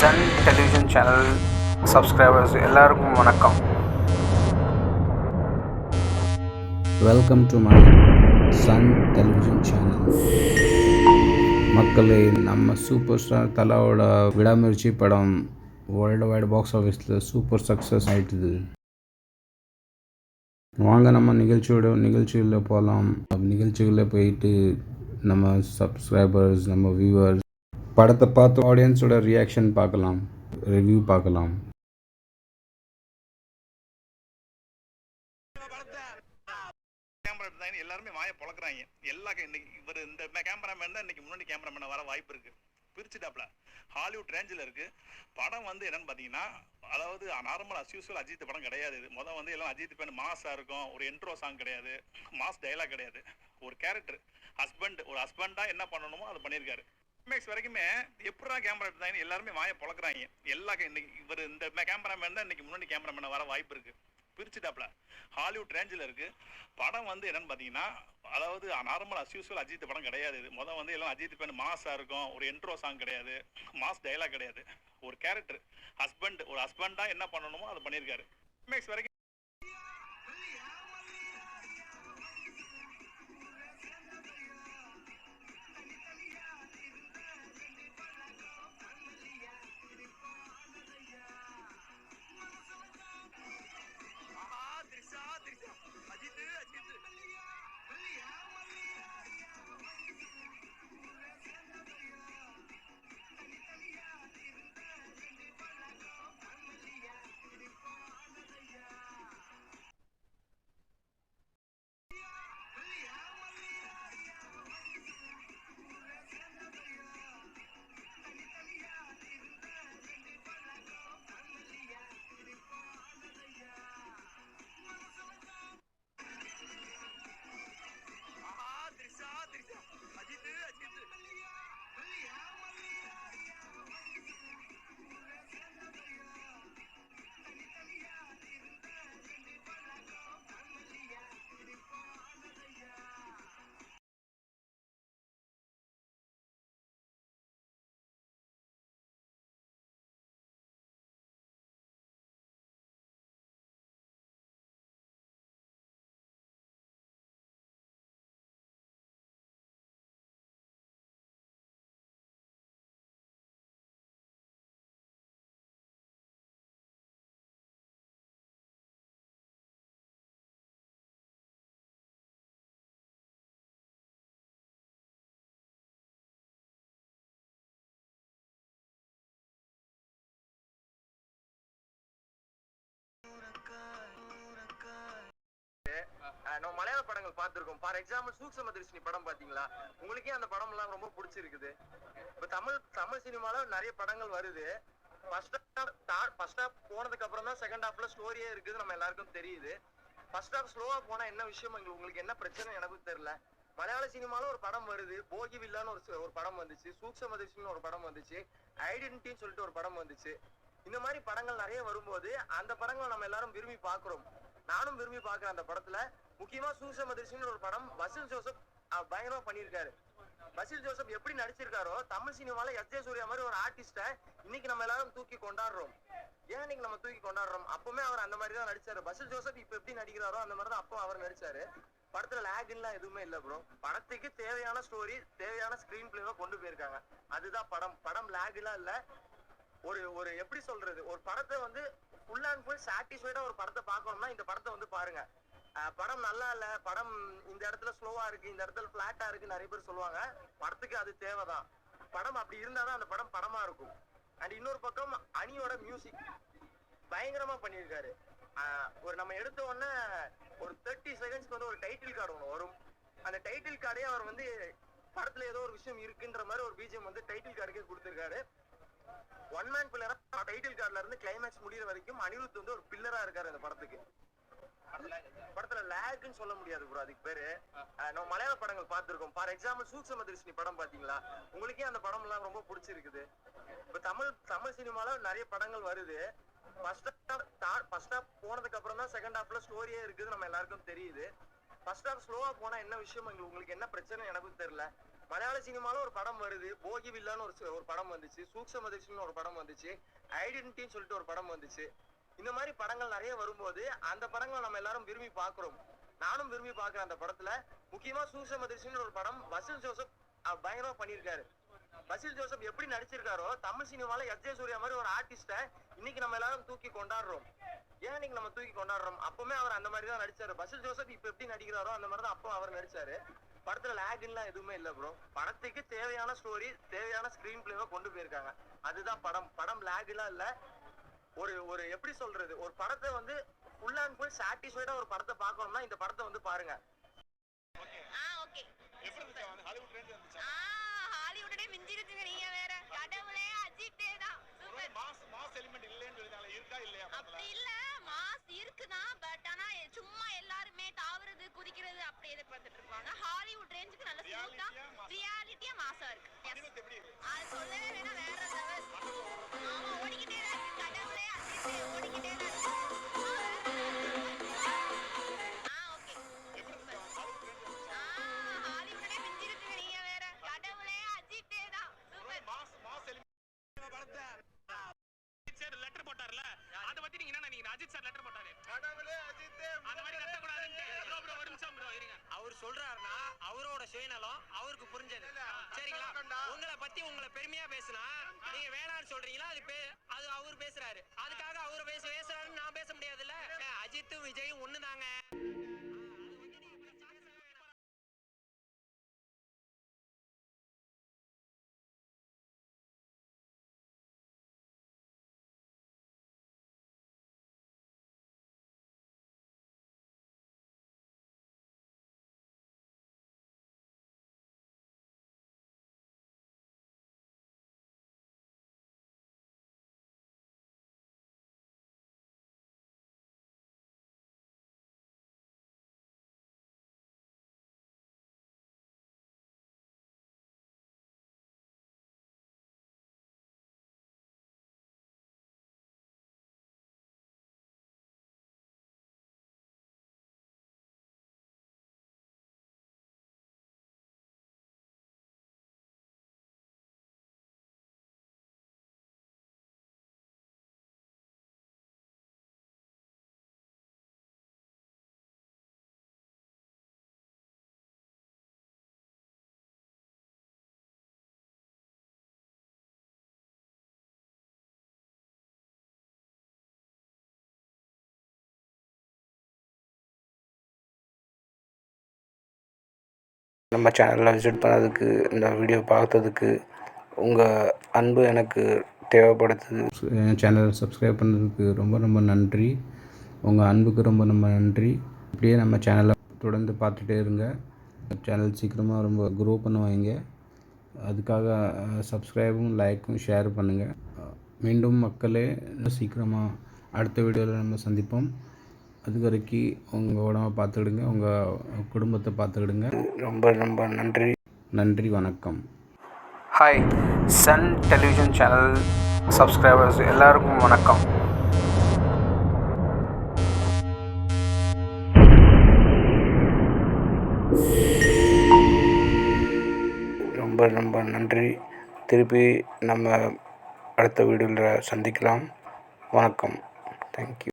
Sun television channel subscribers எல்லாருக்கும் வணக்கம். Welcome to my son television channel. மக்களே, நம்ம சூப்பர் ஸ்டார் தலாவோட விடாமுயற்சி படம் வேர்ல்டு வைடு பாக்ஸ் ஆஃபீஸில் சூப்பர் சக்ஸஸ் ஆகிட்டுது. வாங்க நம்ம நிகழ்ச்சியில் போகலாம். நிகழ்ச்சிகளில் போயிட்டு நம்ம சப்ஸ்கிரைபர்ஸ், நம்ம வியூவர்ஸ் படத்தை பார்த்து ஆடியன்ஸோட ரியாக்ஷன் பார்க்கலாம், ரிவ்யூ பார்க்கலாம். எல்லாருமே வாய பொளக்குறாங்க. இவர் இந்த கேமராமேன் தான் இன்னைக்கு முன்னாடி கேமராமேன் வர வாய்ப்பு இருக்கு. பிரிச்சுட்டாப்ல ஹாலிவுட் ரேஞ்சில் இருக்கு படம். என்னன்னு பாத்தீங்கன்னா, அதாவது நார்மல் அஸ்யூஸ்வல் அஜித் படம் கிடையாது. இது எல்லாம் அஜித் பேன் மாஸா இருக்கும். ஒரு இன்ட்ரோ சாங் கிடையாது, மாஸ் டைலாக் கிடையாது. ஒரு கேரக்டர் ஒரு ஹஸ்பண்டா என்ன பண்ணணுமோ அதை பண்ணியிருக்காரு. கிளைமேக்ஸ் வரைக்குமே எப்படா கேமரா எடுத்தாங்கன்னு எல்லாருமே வாய பொளக்குறாங்க. இவர் இந்த கேமராமேன் தான் இன்னைக்கு முன்னாடி கேமராமேன் வர வாய்ப்பு இருக்கு. பிரிச்சுட்டாப்ல ஹாலிவுட் ரேஞ்சில் இருக்கு படம். என்னன்னு பாத்தீங்கன்னா, அதாவது நார்மல் அஸ்யூஸ்வல் அஜித் படம் கிடையாது. இது எல்லாம் அஜித் பேன் மாஸா இருக்கும். ஒரு இன்ட்ரோ சாங் கிடையாது, மாஸ் டைலாக் கிடையாது. ஒரு கேரக்டர் ஒரு ஹஸ்பண்டா என்ன பண்ணணுமோ அதை பண்ணியிருக்காரு. கிளைமேக்ஸ் வரைக்கும் நம்ம மலையாள படங்கள் பார்த்திருக்கோம். ஃபார் எக்ஸாம்பிள் சூக்ஷ்மதர்ஷினி படம் பாத்தீங்களா? உங்களுக்கே அந்த படம் எல்லாம் ரொம்ப பிடிச்சிருக்குது. இப்ப தமிழ் சினிமால நிறைய படங்கள் வருது. ஃபர்ஸ்ட் ஹாஃப் போனதுக்கு அப்புறம் தான் செகண்ட் ஹாஃப்ல ஸ்டோரியே இருக்குது, நம்ம எல்லாருக்கும் தெரியுது. ஃபர்ஸ்ட் ஹாஃப் ஸ்லோவா போனா என்ன விஷயம், உங்களுக்கு என்ன பிரச்சனை எனக்கும் தெரியல. மலையாள சினிமால ஒரு படம் வருது, போகி வில்லான்னு ஒரு படம் வந்துச்சு, சூக்ஷ்மதர்ஷினின்னு ஒரு படம் வந்துச்சு, ஐடென்டிட்டின்னு சொல்லிட்டு ஒரு படம் வந்துச்சு. இந்த மாதிரி படங்கள் நிறைய வரும்போது அந்த படங்களை நம்ம எல்லாரும் விரும்பி பாக்குறோம். நானும் விரும்பி பாக்குறேன் அந்த படத்துல. முக்கியமா சூக்ஷ்மதர்ஷினின்னு ஒரு படம் பசில் ஜோசப் பயங்கரமா பண்ணியிருக்காரு. பசில் ஜோசப் எப்படி நடிச்சிருக்காரோ, தமிழ் சினிமால எஸ் ஜே சூர்யா மாதிரி ஒரு ஆர்டிஸ்ட இன்னைக்கு நம்ம எல்லாரும் தூக்கி கொண்டாடுறோம். ஏன் இன்னைக்கு நம்ம தூக்கி கொண்டாடுறோம்? அப்பவுமே அவர் அந்த மாதிரி தான் நடிச்சாரு. பசில் ஜோசப் இப்ப எப்படி நடிக்கிறாரோ அந்த மாதிரி தான் அப்போ அவர் நடிச்சாரு. படத்துல லேக்லாம் எதுவுமே இல்ல ப்ரோ. படத்துக்கு தேவையான ஸ்டோரி, தேவையான ஸ்கிரீன் பிளேவை கொண்டு போயிருக்காங்க. அதுதான் படம் லேக்லாம் இல்ல. ஒரு எப்படி சொல்றது, ஒரு படத்தை ஃபுல் அண்ட் ஃபுல் சாட்டிஸ்ஃபைடா ஒரு படத்தை பார்க்கணும்னா இந்த படத்தை பாருங்க. படம் நல்லா இல்ல, படம் இந்த இடத்துல ஸ்லோவா இருக்கு, இந்த இடத்துல பிளாட்டா இருக்கு நிறைய பேர் சொல்லுவாங்க. படத்துக்கு அது தேவைதான். படம் அப்படி இருந்தாதான் அந்த படம் படமா இருக்கும். அண்ட் இன்னொரு பக்கம் அனியோட மியூசிக் பயங்கரமா பண்ணியிருக்காரு. நம்ம எடுத்த உடனே ஒரு 30 செகண்ட்ஸ்க்கு ஒரு டைட்டில் கார்டு ஒன்று வரும். அந்த டைட்டில் கார்டே அவர் படத்துல ஏதோ ஒரு விஷயம் இருக்குன்ற மாதிரி ஒரு பிஜிஎம் டைட்டில் கார்டுக்கே கொடுத்திருக்காரு. ஒன் மேன் பில்லரா டைட்டில் கார்டுல இருந்து கிளைமேக்ஸ் முடிகிற வரைக்கும் அனிருத் ஒரு பில்லரா இருக்காரு அந்த படத்துக்கு. படத்துல லேக்னு சொல்ல முடியாது ப்ரோ, அதுக்கு பேரு. நம்ம மலையாள படங்கள் பார்த்திருக்கோம். ஃபார் எக்ஸாம்பிள் சூக்ஷ்மதர்ஷினி படம் பாத்தீங்களா? உங்களுக்கே அந்த படம் எல்லாம் ரொம்ப பிடிச்சிருக்குது. இப்ப தமிழ் சினிமால நிறைய படங்கள் வருது. ஃபர்ஸ்ட் ஹாஃப் போனதுக்கு அப்புறம் தான் செகண்ட் ஹாஃப்ல ஸ்டோரியே இருக்குது, நம்ம எல்லாருக்கும் தெரியுது. ஃபர்ஸ்ட் ஹாஃப் ஸ்லோவா போனா என்ன விஷயம் உங்களுக்கு என்ன பிரச்சனை எனக்கும் தெரியல. மலையாள சினிமால ஒரு படம் வருது, போகி வில்லான்னு ஒரு படம் வந்துச்சு, சூக்ஷ்மதர்ஷினின்னு ஒரு படம் வந்துச்சு, ஐடென்டிட்டின்னு சொல்லிட்டு ஒரு படம் வந்துச்சு. இந்த மாதிரி படங்கள் நிறைய வரும்போது அந்த படங்களை நம்ம எல்லாரும் விரும்பி பாக்குறோம். நானும் விரும்பி பாக்குறேன் அந்த படத்துல. முக்கியமா சூக்ஷ்மதர்ஷினின்னு ஒரு படம் பசில் ஜோசப் பயங்கரமா பண்ணியிருக்காரு. பசில் ஜோசப் எப்படி நடிச்சிருக்காரோ தமிழ் சினிமால எஸ்.ஜே. சூர்யா மாதிரி ஒரு ஆர்டிஸ்ட இன்னைக்கு நம்ம எல்லாரும் தூக்கி கொண்டாடுறோம். ஏன் இன்னைக்கு நம்ம தூக்கி கொண்டாடுறோம்? அப்பவுமே அவர் அந்த மாதிரி தான் நடிச்சாரு. பசில் ஜோசப் இப்ப எப்படி நடிக்கிறாரோ அந்த மாதிரி தான் அப்போ அவர் நடிச்சாரு. படத்துல லேக்லாம் எதுவுமே இல்ல ப்ரோ. படத்துக்கு தேவையான ஸ்டோரி, தேவையான ஸ்கிரீன் பிளேவை கொண்டு போயிருக்காங்க. அதுதான் படம். படம் லேக்லாம் இல்ல. ஒரு எப்படி சொல்றது, ஒரு படத்தை வந்து ஃபுல் அண்ட் ஃபுல் சாட்டிஸ்ஃபைடா ஒரு படத்தை பார்க்கணும்னா இந்த படத்தை வந்து பாருங்க. ஓகே ஹாலிவுட்டே மிஞ்சிருச்சுங்க. நீங்க வேற கடவுளே அஜித்தே தான். சூப்பர். மாஸ் எலிமெண்ட் இல்லன்னு சொல்லிட்டாங்க. இருக்கா இல்லையா? அப்படி இல்ல, மாஸ் இருக்குதான். பட் ஆனா சும்மா எல்லாருமே தாவறது குதிக்கிறது அப்படி எதிர்பார்த்துட்டு இருப்பாங்க. ஹாலிவுட் ரேஞ்சுக்கு நல்ல ஸ்மூத்தா ரியாலிட்டியா மாஸா இருக்கு. அது சொல்லவே வேணா, வேற லெவல். ஆமா, ஓடிக்கிட்டே தான் இருக்கு. கடவுளே அஜித்தே ஓடிக்கிட்டே தான் இருக்கு. ஹாலிவுட்டே மிஞ்சிருச்சுங்க. நீங்க வேற கடவுளே அஜித்தே தான். சூப்பர். மாஸ் எலிமெண்ட் லெட்டர் போட்டார்ல, அத பத்தி நீங்க என்ன நினைக்கிறீங்க? அஜித் சார் லெட்டர் போட்டாரு, கடவுளே அஜித்தே அந்த மாதிரி கத்த கூடாதுன்னு. ப்ரோ ஒரு நிமிஷம் ப்ரோ இருங்க. அவர் சொல்றாருன்னா அவரோட சுயநலம் அவருக்கு புரிஞ்சது. சரிங்களா? உங்களை பத்தி உங்களை பெருமையா பேசினா நீங்க வேணாம்னு சொல்றீங்களா? அது அவர் பேசுறாரு. அதுக்காக அவர் பேசுறாருன்னு நான் பேச முடியாதுல்ல. அஜித்தும் விஜயும் ஒண்ணுதாங்க. நம்ம சேனலில் விசிட் பண்ணதுக்கு, இந்த வீடியோ பார்த்ததுக்கு உங்கள் அன்பு எனக்கு தேவைப்படுத்துது. என் சேனலை சப்ஸ்கிரைப் பண்ணதுக்கு ரொம்ப ரொம்ப நன்றி. உங்கள் அன்புக்கு ரொம்ப ரொம்ப நன்றி. இப்படியே நம்ம சேனலை தொடர்ந்து பார்த்துட்டே இருங்க. சேனல் சீக்கிரமாக ரொம்ப க்ரோ பண்ணுவாங்க. அதுக்காக சப்ஸ்கிரைபும் லைக்கும் ஷேர் பண்ணுங்கள். மீண்டும் மக்களே, சீக்கிரமாக அடுத்த வீடியோவில் நம்ம சந்திப்போம். அது வரைக்கும் உங்கள் உடம்பை பார்த்துக்கிடுங்க, உங்கள் குடும்பத்தை பார்த்துக்கிடுங்க. ரொம்ப ரொம்ப நன்றி. நன்றி, வணக்கம். Hi, Sun television channel subscribers எல்லாருக்கும் வணக்கம். ரொம்ப ரொம்ப நன்றி. திருப்பி நம்ம அடுத்த வீடியோவில் சந்திக்கலாம். வணக்கம். தேங்க்யூ.